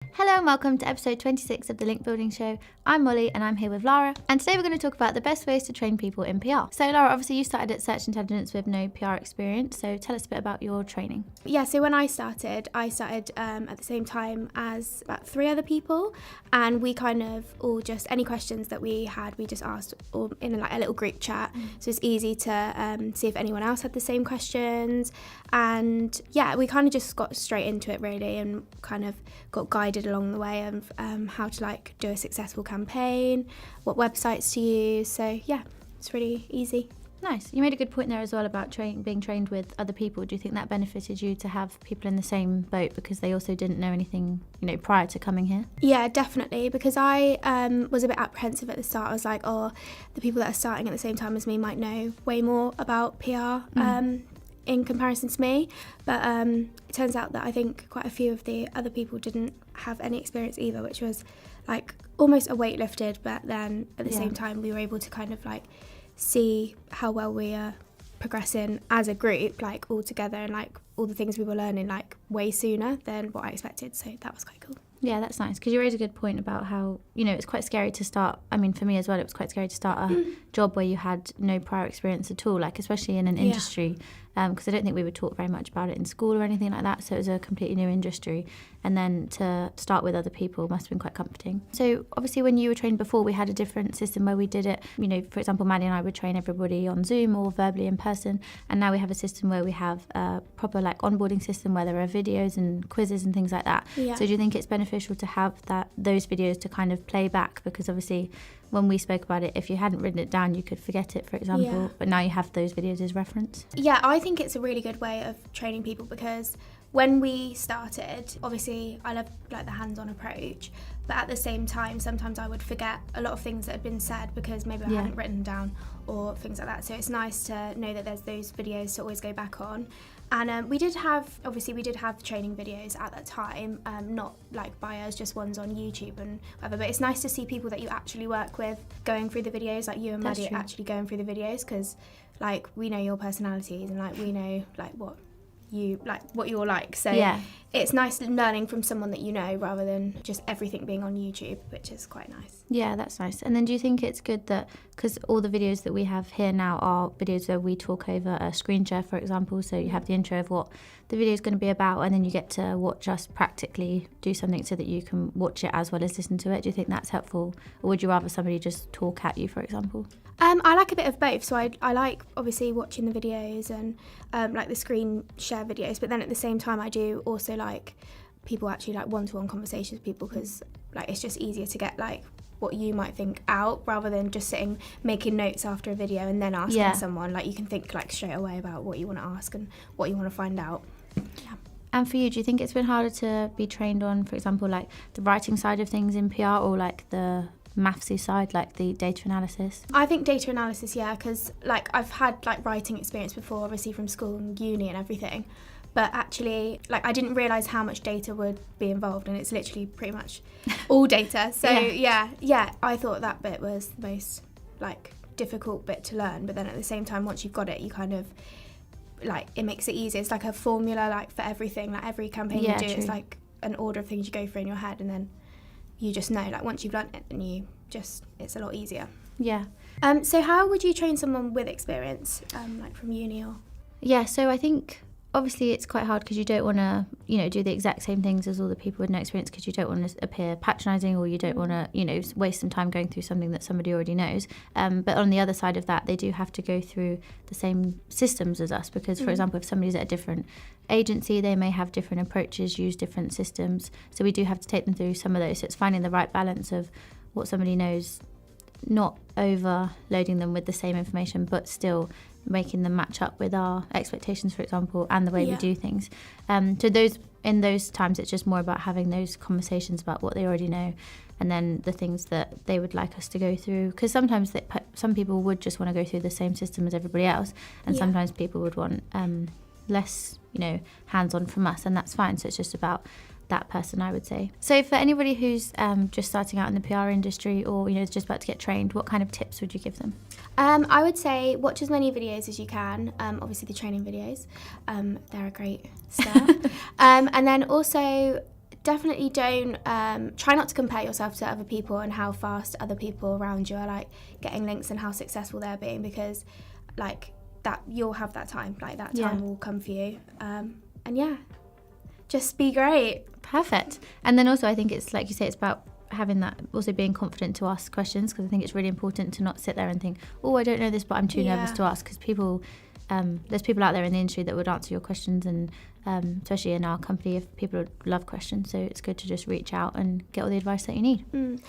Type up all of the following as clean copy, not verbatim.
Hello and welcome to episode 26 of the Link Building Show. I'm Molly and I'm here with Lara, and today we're going to talk about the best ways to train people in PR. So Lara, obviously you started at Search Intelligence with no PR experience, so tell us a bit about your training. Yeah, so when I started at the same time as about 3 other people, and we kind of all just, any questions that we had, we just asked all in like a little group chat, so it's easy to see if anyone else had the same questions, and yeah, we kind of just got straight into it really, and kind of got guided along the way of how to like do a successful campaign, what websites to use, so yeah, it's really easy. Nice. You made a good point there as well about being trained with other people. Do you think that benefited you to have people in the same boat because they also didn't know anything, prior to coming here? Yeah, definitely, because I was a bit apprehensive at the start. I was like, oh, the people that are starting at the same time as me might know way more about PR in comparison to me. But it turns out that I think quite a few of the other people didn't have any experience either, which was like almost a weight lifted, but then at the same time we were able to kind of like see how well we are progressing as a group, like all together, and like all the things we were learning like way sooner than what I expected, so that was quite cool. Yeah, that's nice, because you raised a good point about how, it's quite scary to start, for me as well, it was quite scary to start a job where you had no prior experience at all, like especially in an industry, because I don't think we were taught very much about it in school or anything like that, so it was a completely new industry, and then to start with other people must have been quite comforting. So obviously when you were trained before, we had a different system where we did it, for example, Maddie and I would train everybody on Zoom or verbally in person, and now we have a system where we have a proper like onboarding system where there are videos and quizzes and things like that. Yeah. So do you think it's beneficial to have those videos to kind of play back, because obviously when we spoke about it, if you hadn't written it down you could forget it, for example, but now you have those videos as reference? Yeah, I think it's a really good way of training people, because when we started, obviously I love like the hands-on approach, but at the same time sometimes I would forget a lot of things that had been said because maybe I hadn't written down or things like that, so it's nice to know that there's those videos to always go back on. And we did have training videos at that time, not like by us, just ones on YouTube and whatever, but it's nice to see people that you actually work with going through the videos, like you and Maddie actually going through the videos, because like we know your personalities and like we know like what you're like, so it's nice learning from someone that you know rather than just everything being on YouTube, which is quite nice. Yeah, that's nice. And then do you think it's good that, because all the videos that we have here now are videos where we talk over a screen share, for example, so you have the intro of what the video is going to be about, and then you get to watch us practically do something so that you can watch it as well as listen to it. Do you think that's helpful, or would you rather somebody just talk at you, for example? I like a bit of both, so I like obviously watching the videos and like the screen share videos, but then at the same time I do also like people actually like one-to-one conversations with people, because like it's just easier to get like what you might think out rather than just sitting making notes after a video and then asking someone. Like you can think like straight away about what you want to ask and what you want to find out. Yeah. And for you, do you think it's been harder to be trained on, for example, like the writing side of things in PR, or like the mathsy side, like the data analysis? I think data analysis, yeah, because like I've had like writing experience before, obviously from school and uni and everything, but actually like I didn't realise how much data would be involved, and it's literally pretty much all data, so yeah, I thought that bit was the most like difficult bit to learn, but then at the same time once you've got it you kind of like it makes it easy. It's like a formula like for everything, like every campaign you do, it's like an order of things you go through in your head, and then you just know, like once you've learnt it, and it's a lot easier. Yeah. So how would you train someone with experience, like from uni or? Yeah, so I think obviously it's quite hard because you don't want to, do the exact same things as all the people with no experience, because you don't want to appear patronising, or you don't want to, waste some time going through something that somebody already knows. But on the other side of that, they do have to go through the same systems as us, because, for example, if somebody's at a different agency, they may have different approaches, use different systems. So we do have to take them through some of those. So it's finding the right balance of what somebody knows, not overloading them with the same information, but still making them match up with our expectations, for example, and the way we do things. So in those times, it's just more about having those conversations about what they already know, and then the things that they would like us to go through. Because sometimes some people would just want to go through the same system as everybody else, and sometimes people would want less, hands-on from us, and that's fine. So it's just about that person, I would say. So for anybody who's just starting out in the PR industry, or is just about to get trained, what kind of tips would you give them? I would say watch as many videos as you can. Obviously the training videos, they're a great start. And then also definitely don't try not to compare yourself to other people and how fast other people around you are like getting links and how successful they're being, because like that you'll have that time, like that time will come for you. And yeah, just be great. Perfect. And then also I think it's like you say, it's about having that, also being confident to ask questions, because I think it's really important to not sit there and think, oh, I don't know this but I'm too nervous to ask, because people there's people out there in the industry that would answer your questions, and especially in our company, if people love questions, so it's good to just reach out and get all the advice that you need. And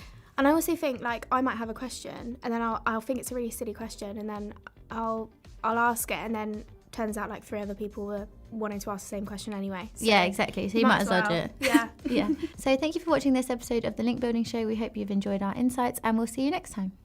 I also think like I might have a question and then I'll think it's a really silly question, and then I'll ask it, and then turns out like 3 other people were wanting to ask the same question anyway. So yeah, exactly. So you might as well do it. Yeah. Yeah. So thank you for watching this episode of the Link Building Show. We hope you've enjoyed our insights, and we'll see you next time.